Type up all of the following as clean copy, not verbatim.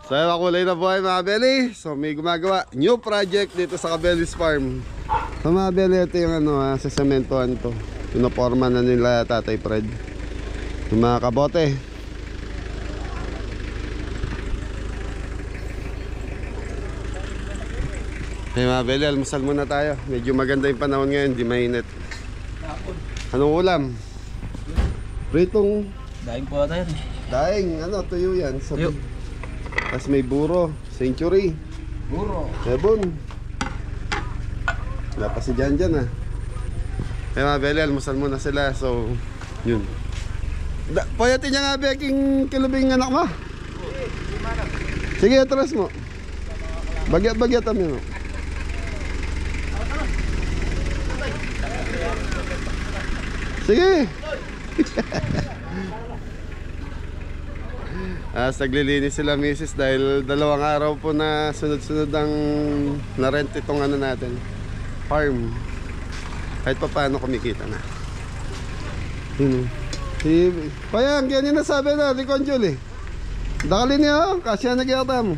So makulay na buhay mga Beli. So may gumagawa new project dito sa Cabellis Farm. So mga Beli, ito yung sa sementohan to. Pinoporma na nila Tatay Fred. Yung mga kabote. Hey mga Beli, almusal muna tayo. Medyo maganda yung panahon ngayon, di mainit. Anong ulam? Pritong daing po tayo. daing, tuyo yan. Tuyo. Tapos may buro, century. Buro. Ebon. Wala pa si Janjan Eh mga Beli, almusal muna sila. So, yun. Payatin niya nga beking kilubing anak mo. Sige, atras mo. Bagyat-bagyat kami mo. Sige. Naglilinis sila misis dahil 2 araw po na sunod-sunod ang na-rent itong natin farm. Kahit pa paano kumikita na. Si Payang, yan yung nasabi na di Conjul Dakalin niya kasi nagyata mo.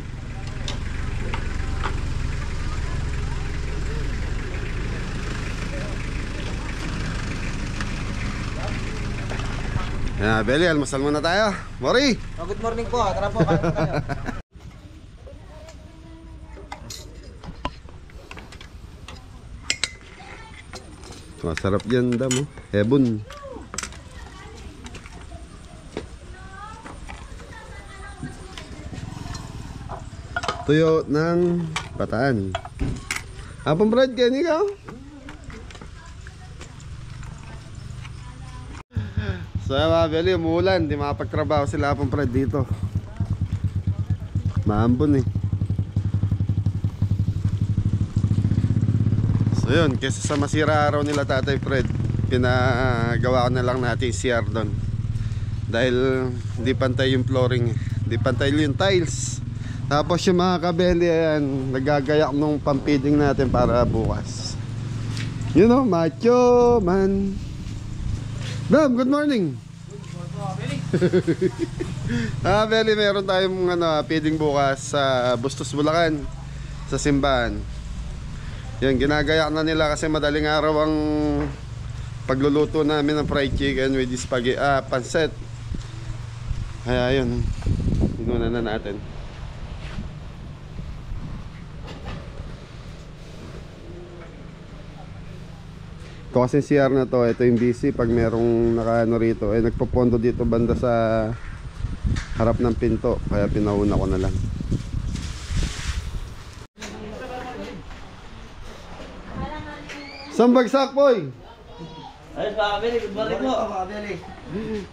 Beli, almusal muna tayo. Mori! Good morning po. Tara po, kain po tayo. Masarap yan damo. Ebon. Tuyo ng Bataan. Apong bread kayo ikaw? So mga Beli, umuulan. Di makapagtrabaho sila apong bread dito. Maambon So yun, kesa sa masira araw nila Tatay Fred, pinagawa ko na lang natin CR doon. Dahil hindi pantay yung flooring, hindi pantay yung tiles. Tapos yung mga kabeli, ayan, nagagayak nung pampiding natin para bukas. You know, macho man. Bam, good morning. Beli, meron tayong feeding bukas sa Bustos, Bulacan, sa simbahan. Yan, ginagayak na nila kasi madaling araw ang pagluluto namin ng fried chicken with spaghetti, pancet. Kaya yun, inuna na natin. Ito kasi CR na to, ito yung BC pag merong nakaano rito, nagpopondo dito banda sa harap ng pinto, kaya pinauna ko na lang. Isang bagsak boy! Ayos mga Beli, good morning po mga Beli.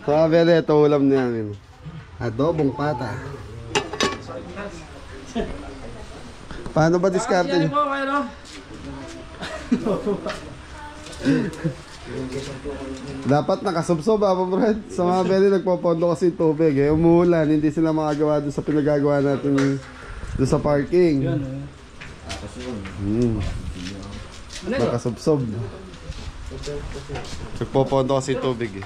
So mga Beli, ito ulam namin. Adobong pata. Paano ba diskarte nyo? Po, kayo Dapat nakasubsob Brad. Sa mga Beli, nagpopondo kasi tubig umuulan, hindi sila makagawa doon sa pinagagawa natin doon sa parking. Nakasubsob. Nagpopondo kasi tubig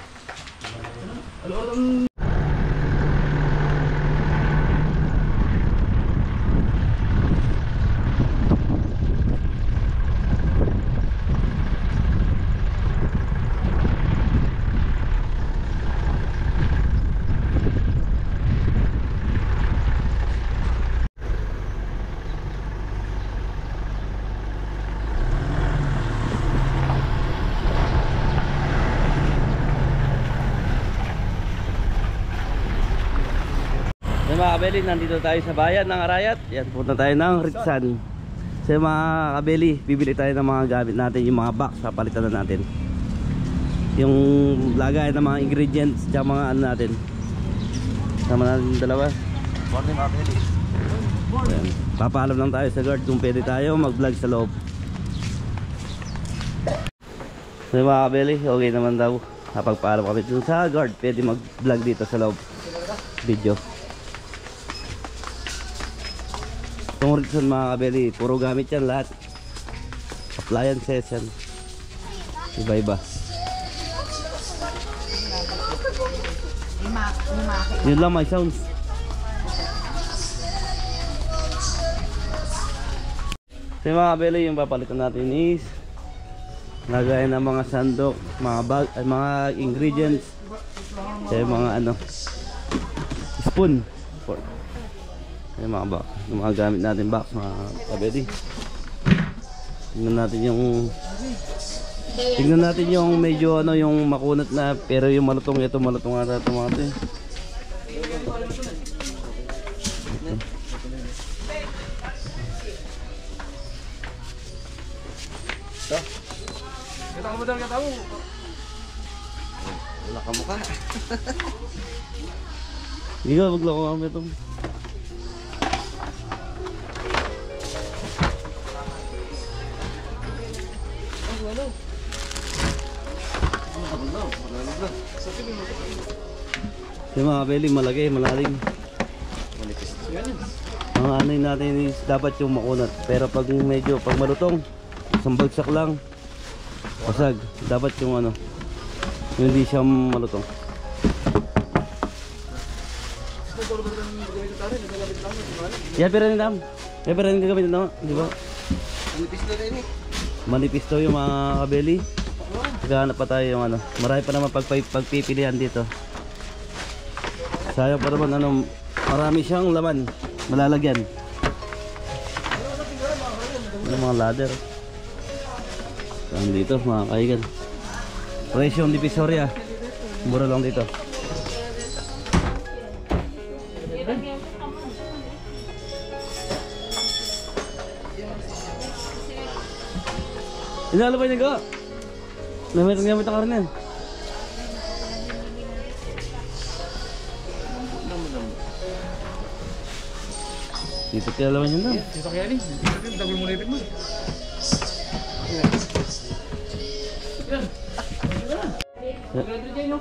mga Kabeli, nandito tayo sa bayan ng Arayat. Yan, punta tayo ng Ritsan. So mga Kabeli, bibili tayo ng mga gamit natin, yung mga box, papalitan na natin. Yung lagay ng mga ingredients, tsaka mga natin. Sama natin dalawa. Morning mga Kabeli. Ayan. Papaalam lang tayo sa guard kung pwede tayo mag-vlog sa loob. So mga Kabeli, okay naman daw. Napagpaalam kami dun sa guard, pwede mag-vlog dito sa loob video. Itong Ritson mga Kabeli, puro gamit yan lahat. Appliances yan. Iba-iba. Yun lang, may sounds. So yung mga kabeli, yung papalitan natin is lagay ng mga sandok, mga bag, ay mga ingredients. So yung mga ano, spoon. Yung mga box, yung mga gamit natin box, mga kabeli. Tingnan natin yung medyo ano, yung makunat na pero yung malutong, ito malutong ata ito mga ito. Wala ka mukha. Hindi ka maglako kami ito. Yung mga kabeli, malagay, malalim. Ang ano natin is dapat yung makunat. Pero pag medyo, pag malutong, isang bagsak lang, pasag. Dapat yung ano, yung hindi siya malutong. Yan, pero rin dam. Yan, pero rin gagamit na, di ba? Manipis na rin eh. Manipis to yung mga kabeli. Maghahanap pa tayo yung ano. Marami pa naman pagpipilihan dito. Sayang pa naman ano, marami siyang laman, malalagyan. Yung mga ladder. Saan dito mga kaigan. Presyong Divisoria. Mura lang dito. Inalo pa yung nagawa. Gamit ang karne. Dito kaya laman yun lang. Dito kaya rin. Dagol mo na ipin mo.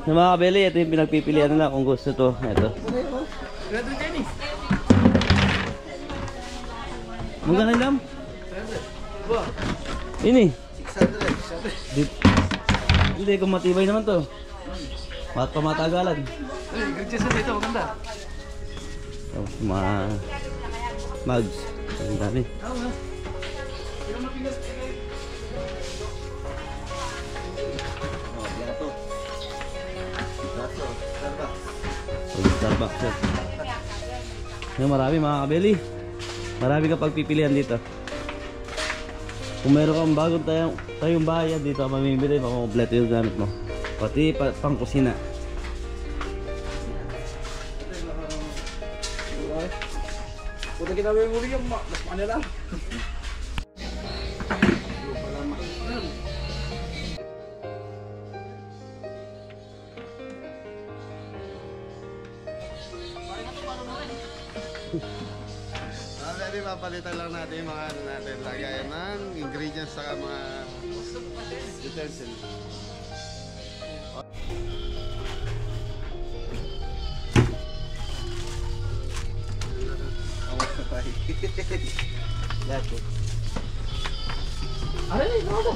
Yung mga kabeli, ito yung pinagpipilian nila kung gusto to. Ito. Magkano lang? Ini. 600. Hindi, kung matibay naman to. Pamatagalan. Gagchesa dito, maganda. Oh, mga mugs. Ang dami. Starbucks yan. Yung marami mga kabeli. Marami ka pagpipilian dito. Kung meron kang bagong tayong bayan dito, mamimili, makumpleto yung gamit mo. Pati pang kusina. Punta kita yung uli yung mas panila. Already papalitan lang natin yung mga ano natin, lagayan ng ingredients saka mga utensils. Ano yun? Ano?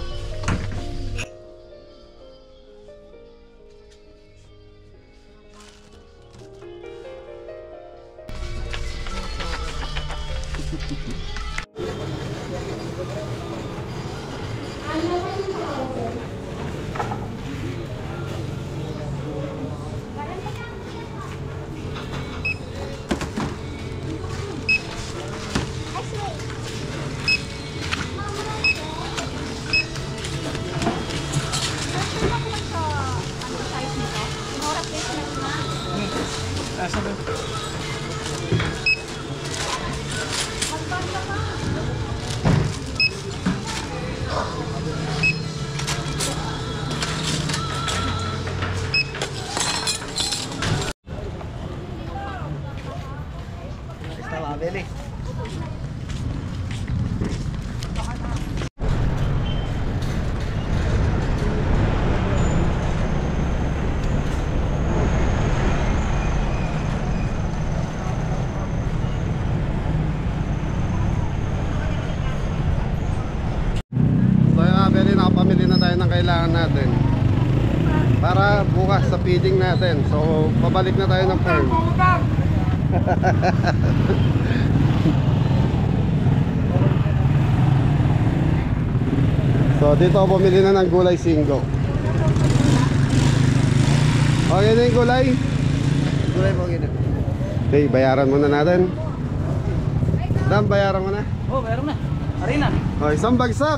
Asa ba? Está lá, beleza. Nakapamili na tayo ng kailangan natin para bukas sa feeding natin. So pabalik na tayo ng farm. So dito ako bumili na ng gulay singgo. Okay na yung gulay? Gulay po gina. Okay, bayaran muna natin. Dam, bayaran mo na. Oh, meron na. Aray na. O, isang bagsak.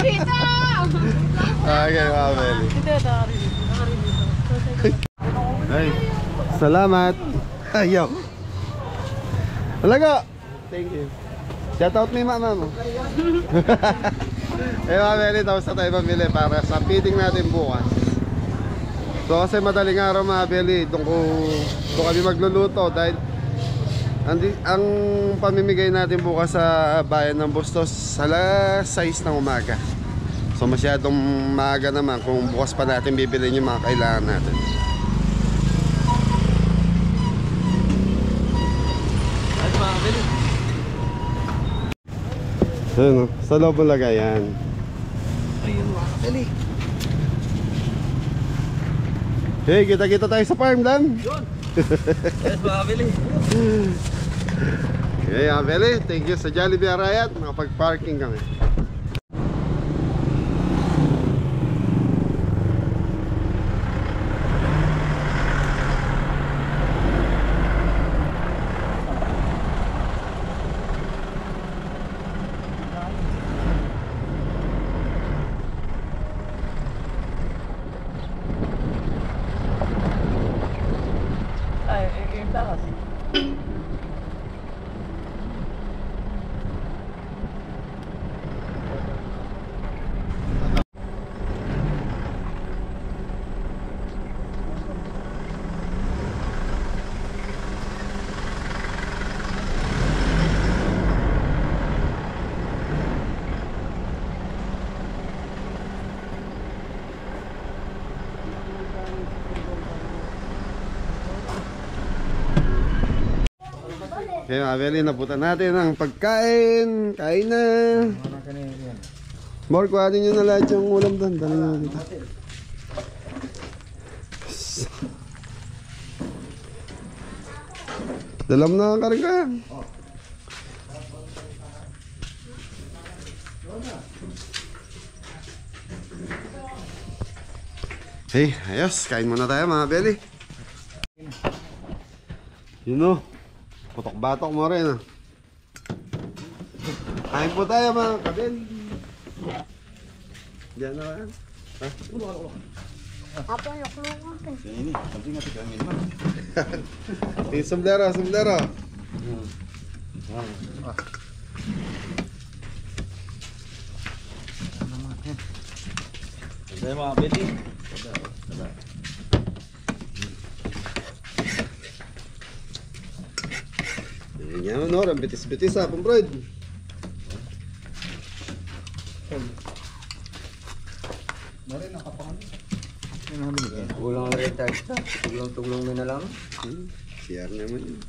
Dito! Okay, mga Beli. Dito, Ay, salamat. Ayaw. Talaga. Thank you. Shout out ni mama mo. Eh mga Beli, tapos na tayo mamili para sa feeding natin bukas. So kasi madaling araw mga Beli, doon kami magluluto dahil ang pamimigay natin bukas sa bayan ng Bustos alas 6 ng umaga. So masyadong maaga naman kung bukas pa natin bibilin yung mga kailangan natin. Ay, mga Beli. Ayun o, sa loob ng lagayan. Ayun, mga Beli. Hey, kita-kita tayo sa farm, Dan. Yun. Yes, mga Beli. Okay, mga Beli, thank you sa Jollibee Arayat. Nakapag-parking kami. Ay, yung takas. Okay, mga Beli, nabutan natin ang pagkain. Kain na. More, kuhanin nyo na lahat yung ulam doon. Dali nyo dito. Dalam na ang karga. Hey, ayos. Kain muna tayo mga Beli. Yun o. Putok-batok mo rin ah. Kain po tayo mga kabel. Diyan na ba? Ha? Apa yung kulungan? Ini, penting nga tika min man. Sumdero, sumdero. Ay, mga Beli. Yan no, ang bitis-bitis ha, pumbrod. Kulang na rin tayo. Tuglong-tuglong na lang. Siar naman yun.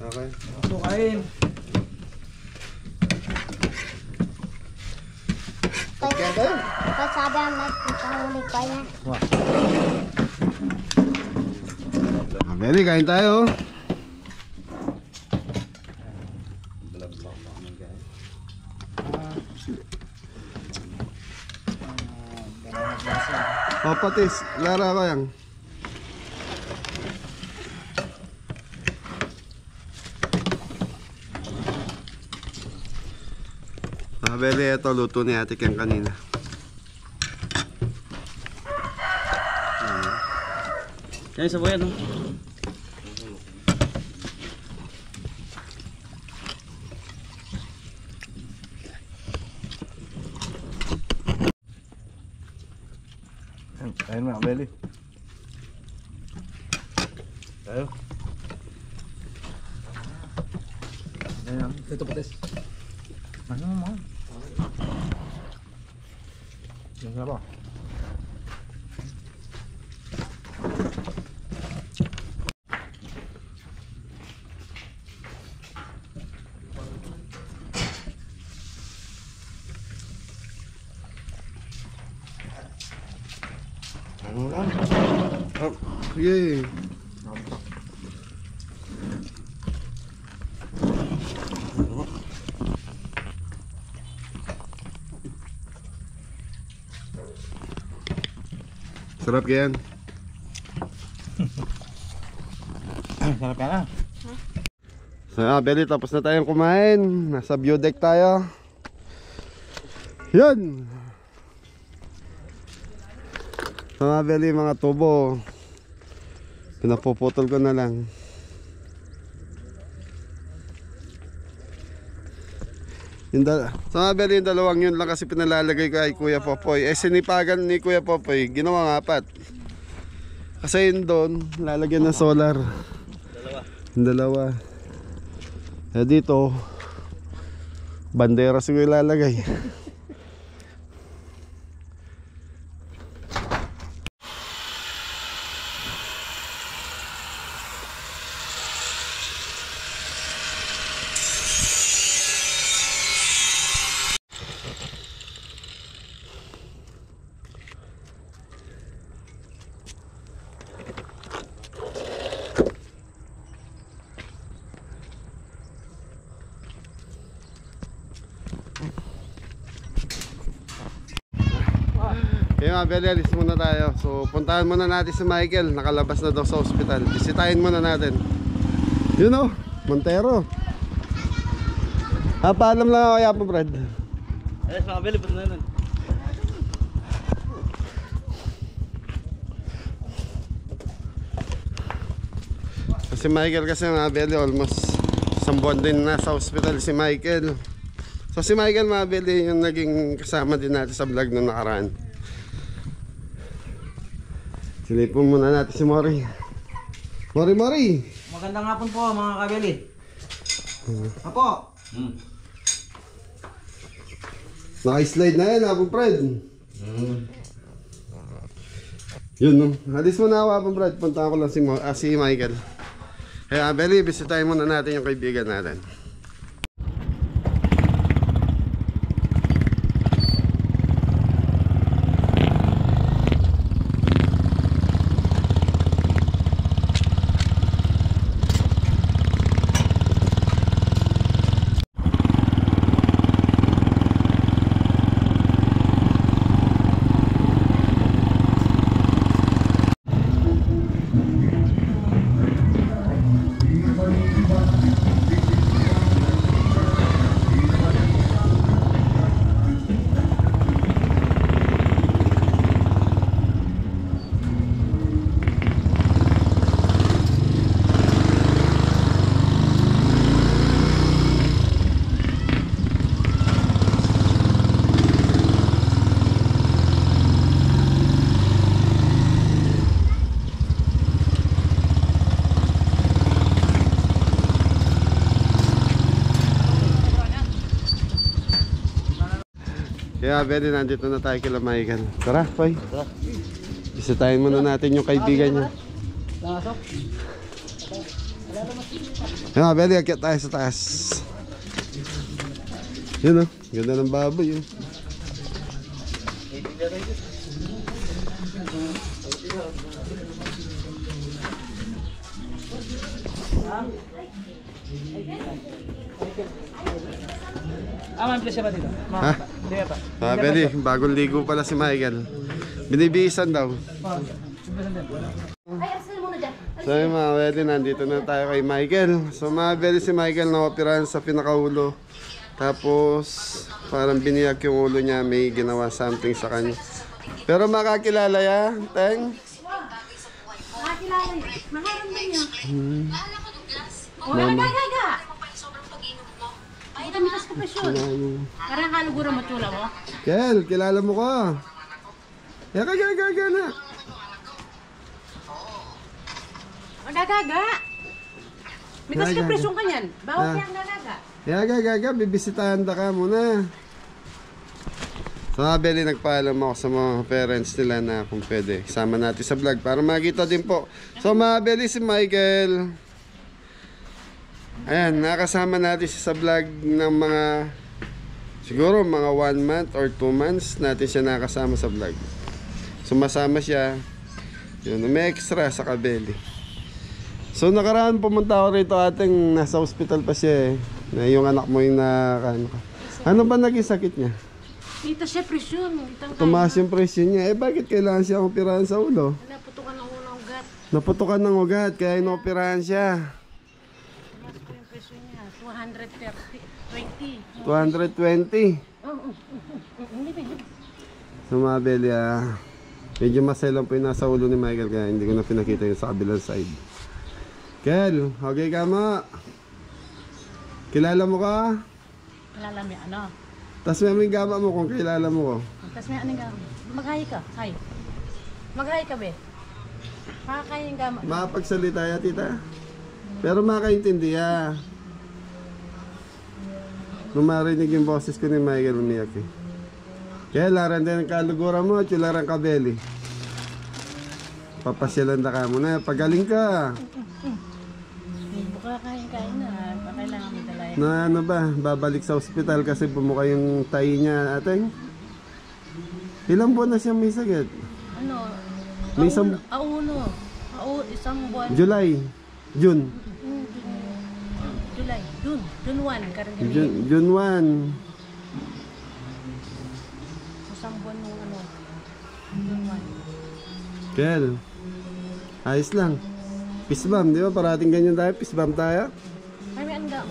Okay. Sukain. Sabi ang nagkakahuli ko yan. Beli, kain tayo. Oh, patis. Lara ko yan. Beli, ito luto ni Ate Ken kanina. Yan yung sabayan, no? Ayun mga Beli. Tayo. Ayan, ito patis. Ano mo? Yan nga ba? Ano lang? Sige. Sarap yan. Sarap ka na. So, Beli, tapos na tayong kumain. Nasa view deck tayo. Yan. So, Beli, mga tubo. Pinapuputol ko na lang. So, Beli, yung dalawang yun lang kasi pinalalagay ko kay Kuya Popoy. Sinipagan ni Kuya Popoy, ginawang 4. Kasi yun doon, lalagyan ng solar. Yung dalawa. Dito, bandera siguro ilalagay. Kaya mga Beli, alis muna tayo. So puntahan muna natin si Michael. Nakalabas na daw sa ospital. Bisitahin muna natin. Yun o, Montero. Paalam lang ako kaya po, Brad. Alas mga Beli, punta na nun. Si Michael kasi mga Beli, almost isang buwan din na sa ospital si Michael. So si Michael mga Beli, yung naging kasama din natin sa vlog nung nakaraan. Silipon muna natin si Mori. Mori! Magandang hapon po mga kabeli. Apo. Naka-slide na yan, Apo Fred. Yun, no? Alis muna ako, Apo Fred. Punta ko lang si Michael. Kaya, Beli, bisitahin muna natin yung kaibigan natin. Kaya Beli, nandito na tayo kila Michael. Tara, Poy. Bisitahin muna natin yung kaibigan niya. Kaya Beli, akyat tayo sa taas. Yun o, ganda ng baboy yun. May presyo ba dito? Ha? Beli, bagong ligo pala si Michael. Binibihisan daw. So yung mga Beli, nandito na tayo kay Michael. So mga Beli, si Michael na-operahan sa pinakaulo. Tapos parang biniyag yung ulo niya, may ginawa something sa kanya. Pero makakilala ya, Teng? Makakilala yun. Makaramdam niya. Mama. Ito mitas ko presyon. Parang kalugura mo tula mo. Kel, kilala mo ka. Gaga na. Magagaga. Mitas ka presyon ka niyan. Bawal kayang gagaga. Gaga, bibisitahan ka muna. So Beli, nagpaalam ako sa mga parents nila na kung pwede sama natin sa vlog para makita din po. So mga Beli, si Michael, ayan, nakasama natin siya sa vlog ng mga siguro mga 1 month or 2 months natin siya nakasama sa vlog. Sumasama siya. Yun, may extra sa kabeli. So nakaraan pumunta ako rito ating nasa ospital pa siya eh. Na yung anak mo yung ano ba naging sakit niya? Dito siya presyon. Tumaas yung presyon niya. Eh bakit kailangan siya operahan sa ulo? Naputukan ng unang ugat. Naputukan ng ugat kaya inoperahan siya. Tumas po yung presyon niya. 220. 220. Hindi ba? So mga Beli, medyo maselang po yung nasa ulo ni Michael kaya hindi ko na pinakita yung sa kabilang side. Kel, okay ka mo? Kilala mo ka? Kilala mo ano? Tapos may gama mo kung kilala mo ko. Tapos may anong gama? Mag-hi ka. Hi. Mag-hi ka be. Makakain yung gama. Makapagsalita ya tita? Pero makaintindi ya. Nung marinig yung boses ko ni Michael umiyak eh. Kaya laran din ang kaluguran mo at yung larang kabeli. Papasyalan na ka muna. Pagaling ka. Kakain na. Kailangan mo talaga. Na ano ba? Babalik sa ospital kasi bumuka yung tahi niya ateng. Ilang buwan na siya may sakit? Ano? May isang... Isang buwan. July. June. July. June 1. Karang June 1. Isang buwan nung ano. June 1. Kel. Ayos lang. Peace bomb, di ba? Parating ganyan tayo. Peace bomb tayo. Ay, may ano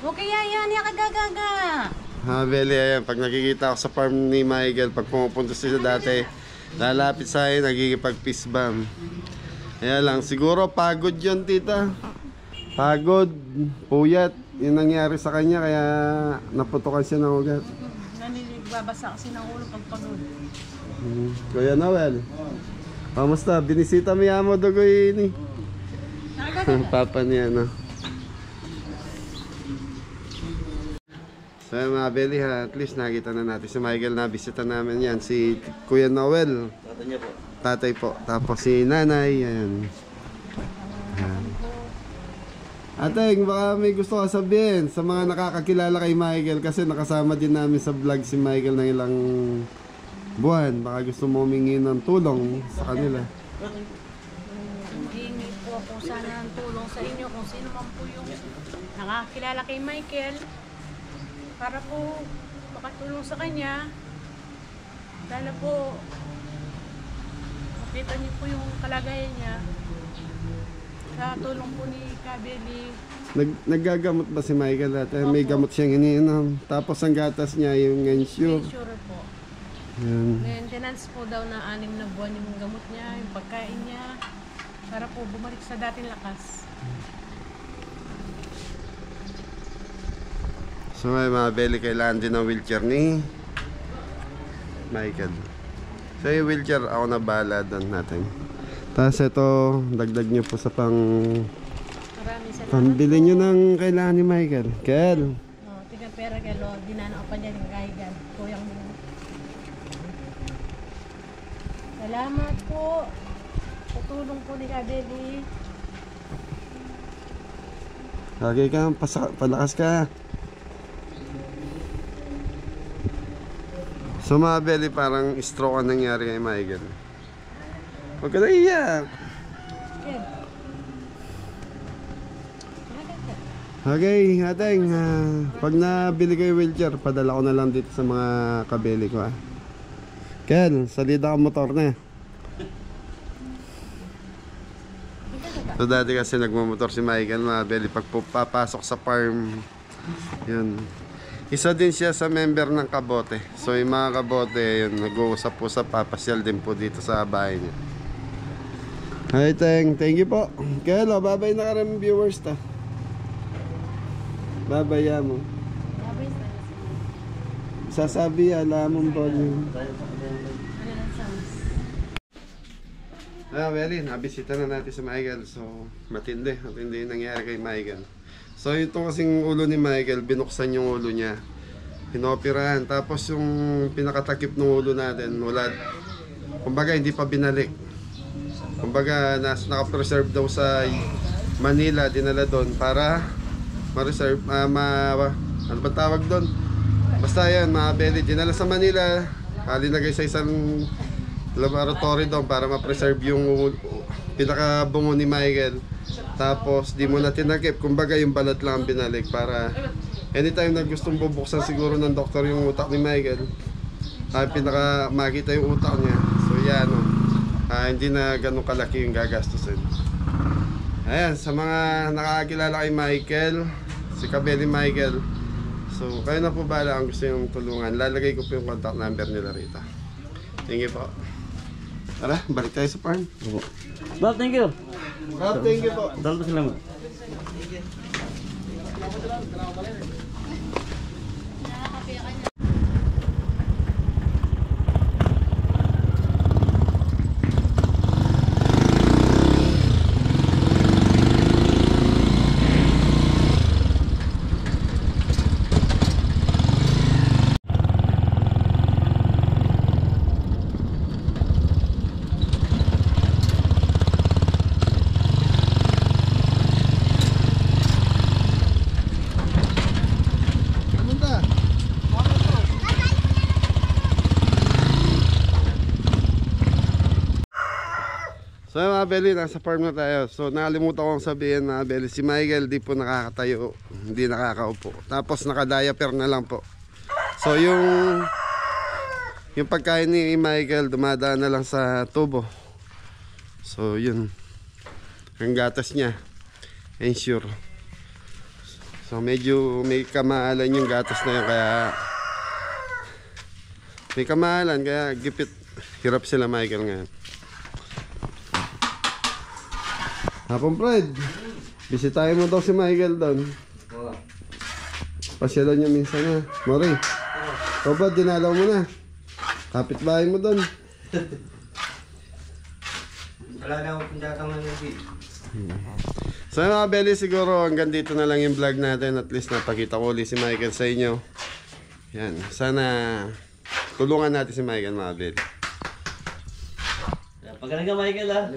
okay, yan. Yan kagagaga. Ha, Beli, ayan. Pag nakikita ako sa farm ni Michael, pag pumupunta sila dati, lalapit sa akin, nagigipag peace bomb. Kaya lang, siguro pagod yun, tita. Pagod, puyat. Yung nangyari sa kanya, kaya naputukan siya ng ugat. Nanigbabasa kasi ng ulo pag pagod. Kuya Noel. Kamusta? Binisita mo yan mo dugoy ni. Papa niya, no? So mga Beli ha, at least nakita na natin si Michael na bisita namin yan. Si Kuya Noel. Tatay niya po. Tatay po. Tapos si Nanay. Ayan. Ayan. Ateng, baka may gusto ka sabihin sa mga nakakakilala kay Michael kasi nakasama din namin sa vlog si Michael ng ilang buwan. Baka gusto mo humingi ng tulong sa kanila. Hingi po ako sana ng tulong sa inyo kung sino man po yung nakakilala kay Michael para po makatulong sa kanya. Sana po makita niyo po yung kalagayan niya sa tulong po ni Kabeli. Naggagamot ba si Michael at may gamot siyang iniinom. Tapos ang gatas niya yung ensure. Sure po. Yan. Maintenance po daw na 6 na buwan yung gamot niya, yung pagkain niya para po bumalik sa dating lakas. So may mga Beli, kailangan din ng wheelchair ni Michael. So yung wheelchair ako na bahala doon natin. Tapos ito, dagdag nyo po sa Maraming salamat. pambili nyo ng kailangan ni Michael. Kel. Tiga pera kelo, dinano pa niya yung kaigan. Kuyang mo. Salamat po. Tutulong po ni Kabeli. Okay ka, palakas ka. So mga Beli, parang stroke ang nangyari kay Michael. Huwag ka na iyak. Yan. Okay, ateng, pag nabili kayo wheelchair, padala ko na lang dito sa mga kabeli ko. Ken, salida ka motor na. So dati kasi nagmamotor si Michael, mga Beli, pag papasok sa farm, yun. Isa din siya sa member ng Kabote. So yung mga Kabote, yun, nag-uusap-usap, papasyal din po dito sa bahay niya. Hi, thank you po. Kelo, babay na ka rin viewers ta. Babay ya mo. Sasabi, alam mong volume. Well, nabisita na natin si Michael. So, matindi yung nangyari kay Michael. So, ito kasing ulo ni Michael, binuksan yung ulo niya. Pinoperahan. Tapos yung pinakatakip ng ulo natin, wala, kumbaga hindi pa binalik. Kumbaga, naka-preserve daw sa Manila, dinala doon para ma-reserve, ano ba tawag doon? Basta yan, mga Beli, dinala sa Manila, linagay sa isang laboratory doon para ma-preserve yung pinakabungo ni Michael. Tapos di mo na tinakip, kumbaga yung balat lang ang binalik para anytime na gustong bubuksan siguro ng doktor yung utak ni Michael, pinaka makita yung utak niya. So yan, hindi na ganun kalaki yung gagastusin. Ayan, sa mga nakakakilala kay Michael, si Kabeli Michael, so kayo na po bala ang gusto yung tulungan. Lalagay ko po yung contact number nila rito. Thank you po. Tara, balik tayo sa farm. Bob, thank you. Rob, thank you po. Salamat. So mga Beli, nasa farm na tayo. So nakalimutan kong sabihin mga Beli, si Michael di po nakakatayo, hindi nakakaupo. Tapos naka-diaper na lang po. So yung pagkain ni Michael dumadaan na lang sa tubo. So yun, ang gatas niya, ensure. So medyo may kamahalan yung gatas na yun, kaya may kamahalan, kaya gipit. Hirap sila Michael ngayon. Hapon Fred, bisitahin mo daw si Michael doon. Pasyalan niya minsan na. Mori, ikaw ba dinalaw mo na? Kapit-bahay mo doon. Wala na akong pindatangan ng So mga Beli, siguro hanggang dito na lang yung vlog natin. At least napakita ko ulit si Michael sa inyo. Yan, sana tulungan natin si Michael mga Beli. Pagkaling ka Michael ha.